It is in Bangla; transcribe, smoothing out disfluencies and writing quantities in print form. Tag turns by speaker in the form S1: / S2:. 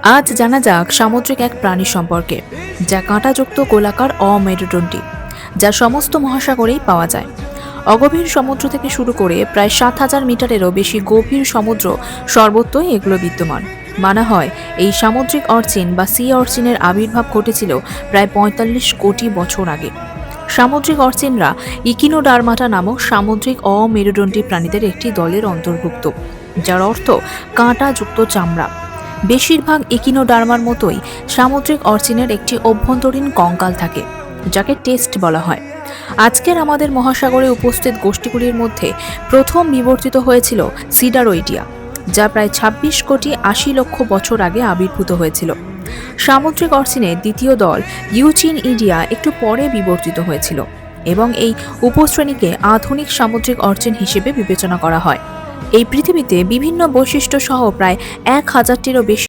S1: আজ জানা যাক সামুদ্রিক এক প্রাণী সম্পর্কে, যা কাঁটাযুক্ত গোলাকার অমেরুদণ্ডী, যা সমস্ত মহাসাগরেই পাওয়া যায়। অগভীর সমুদ্র থেকে শুরু করে প্রায় ৭,০০০ মিটারেরও বেশি গভীর সমুদ্র সর্বত্রই এগুলো বিদ্যমান। মানা হয় এই সামুদ্রিক অর্চিন বা সি অর্চিনের আবির্ভাব ঘটেছিল প্রায় ৪৫ কোটি বছর আগে। সামুদ্রিক অর্চিনরা ইকিনোডার্মাটা নামক সামুদ্রিক অমেরুদণ্ডী প্রাণীদের একটি দলের অন্তর্ভুক্ত, যার অর্থ কাঁটাযুক্ত চামড়া। বেশিরভাগ ইকিনোডার্মার মতোই সামুদ্রিক অর্চিনের একটি অভ্যন্তরীণ কঙ্কাল থাকে, যাকে টেস্ট বলা হয়। আজকের আমাদের মহাসাগরে উপস্থিত গোষ্ঠীগুলির মধ্যে প্রথম বিবর্তিত হয়েছিল সিডারোইডিয়া, যা প্রায় ২৬ কোটি ৮০ লক্ষ বছর আগে আবির্ভূত হয়েছিল। সামুদ্রিক অর্চিনের দ্বিতীয় দল ইউচিনইডিয়া একটু পরে বিবর্তিত হয়েছিল, এবং এই উপশ্রেণীকে আধুনিক সামুদ্রিক অর্চিন হিসেবে বিবেচনা করা হয়। এই পৃথিবীতে বিভিন্ন বৈশিষ্ট্য সহ প্রায় ১,০০০-টিরও বেশি